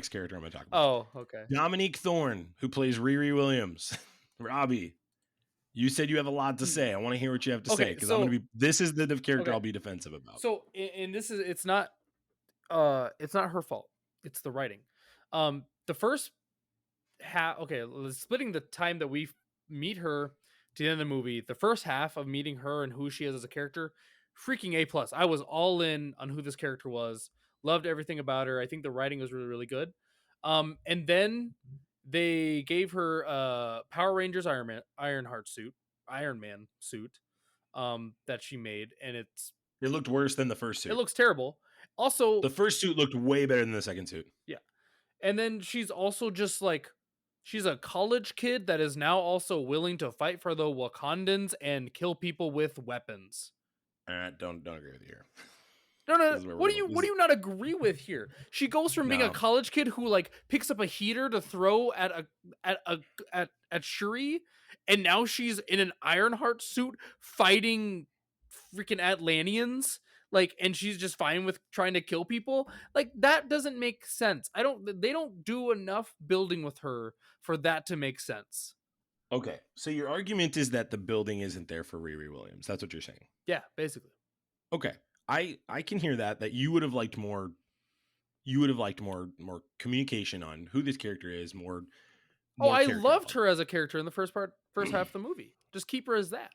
next character I'm going to talk about. Oh, okay. Dominique Thorne, who plays Riri Williams. Robbie, you said you have a lot to say. I want to hear what you have to say, because this is the character I'll be defensive about. So, and this is, it's not her fault. It's the writing. The first half, splitting the time that we meet her to the end of the movie, the first half of meeting her and who she is as a character, freaking A+. I was all in on who this character was. Loved everything about her. I think the writing was really, really good. And then they gave her Power Rangers Iron Man suit that she made, and it looked worse than the first suit. It looks terrible. Also, the first suit looked way better than the second suit. Yeah. And then she's also just like, she's a college kid that is now also willing to fight for the Wakandans and kill people with weapons. Don't agree with you here. No. What do you not agree with here? She goes from being a college kid who like picks up a heater to throw at Shuri, and now she's in an Ironheart suit fighting freaking Atlanteans. Like, and she's just fine with trying to kill people. Like, that doesn't make sense. They don't do enough building with her for that to make sense. Okay, so your argument is that the building isn't there for Riri Williams. That's what you're saying. Yeah, basically. Okay, I can hear that you would have liked more. You would have liked more communication on who this character is. More I loved her as a character in the first half of the movie. Just keep her as that.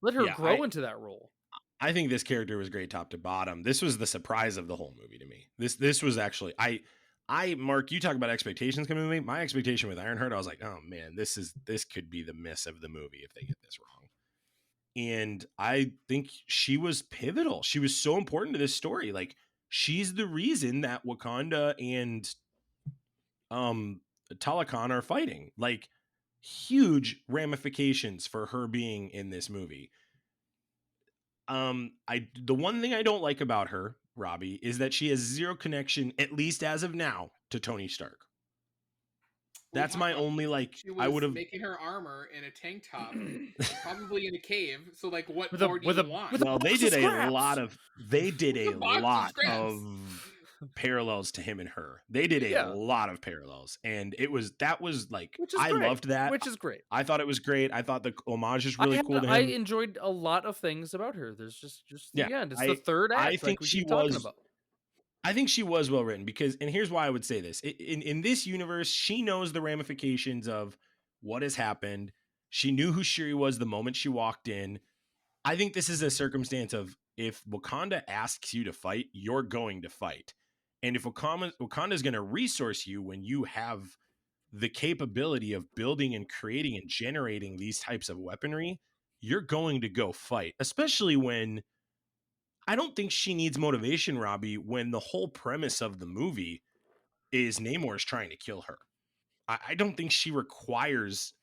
Let her grow into that role. I think this character was great top to bottom. This was the surprise of the whole movie to me. This was actually Mark, you talk about expectations coming to me. My expectation with Ironheart, I was like, oh man, this could be the miss of the movie if they get this wrong. And I think she was pivotal. She was so important to this story. Like, she's the reason that Wakanda and Talakan are fighting. Like, huge ramifications for her being in this movie. The one thing I don't like about her, Robbie, is that she has zero connection, at least as of now, to Tony Stark. That's my only I would have making her armor in a tank top, probably in a cave. So like, what more do you want? Well, they did a lot of parallels to him and her. They did a lot of parallels, and that was like, I loved that, which is great. I thought it was great. I thought the homage is really cool to him. I enjoyed a lot of things about her. There's just the end. It's the third act. I think she was. I think she was well written because, and here's why I would say this: in this universe, she knows the ramifications of what has happened. She knew who Shuri was the moment she walked in. I think this is a circumstance of, if Wakanda asks you to fight, you're going to fight. And if Wakanda is going to resource you when you have the capability of building and creating and generating these types of weaponry, you're going to go fight, especially when I don't think she needs motivation, Robbie, when the whole premise of the movie is Namor's trying to kill her. I don't think she requires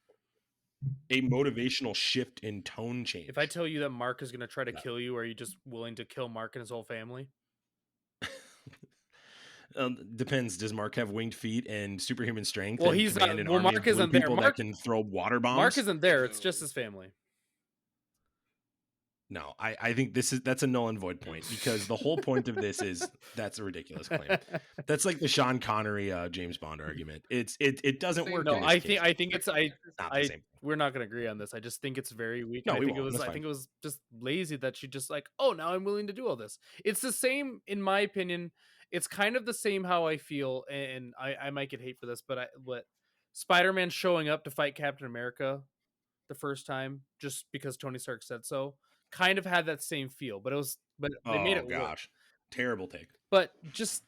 a motivational shift in tone change. If I tell you that Mark is going to try to kill you, are you just willing to kill Mark and his whole family? Depends. Does Mark have winged feet and superhuman strength? Well, he's Mark isn't there. Mark can throw water bombs. Mark isn't there. It's just his family. No, I think that's a null and void point, because the whole point of this is that's a ridiculous claim. That's like the Sean Connery James Bond argument. It doesn't work. No, I think it's we're not going to agree on this. I just think it's very weak. No, I think it was just lazy that she just like, oh, now I'm willing to do all this. It's the same, in my opinion. It's kind of the same how I feel, and I might get hate for this, but Spider-Man showing up to fight Captain America the first time just because Tony Stark said so. Kind of had that same feel, but they made it work. Terrible take. But just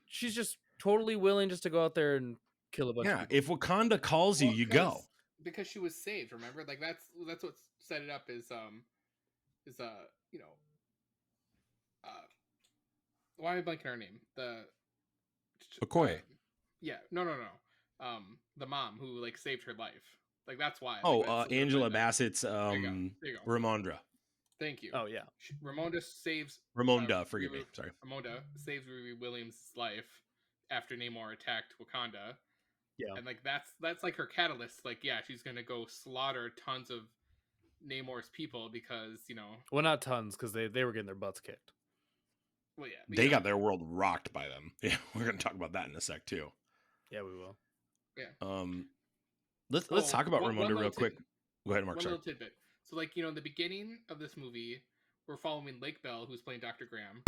she's just totally willing just to go out there and kill a bunch of people. If Wakanda calls you, you go. Because she was saved, remember? Like that's what set it up is why am I blanking her name? The Okoye. No. The mom who like saved her life. Like that's why. Angela Bassett's there you go. Ramonda. Thank you. Oh yeah. Ramonda saves forgive me. Sorry. Ramonda saves Riri Williams' life after Namor attacked Wakanda. Yeah. And like that's like her catalyst. Like, yeah, she's gonna go slaughter tons of Namor's people because, Well, not tons, because they were getting their butts kicked. Well, yeah, they got their world rocked by them. Yeah, we're gonna talk about that in a sec too. Yeah, we will. Yeah. Let's talk about Ramonda real quick. Go ahead, Mark. One little tidbit. So, like, in the beginning of this movie, we're following Lake Bell, who's playing Dr. Graham.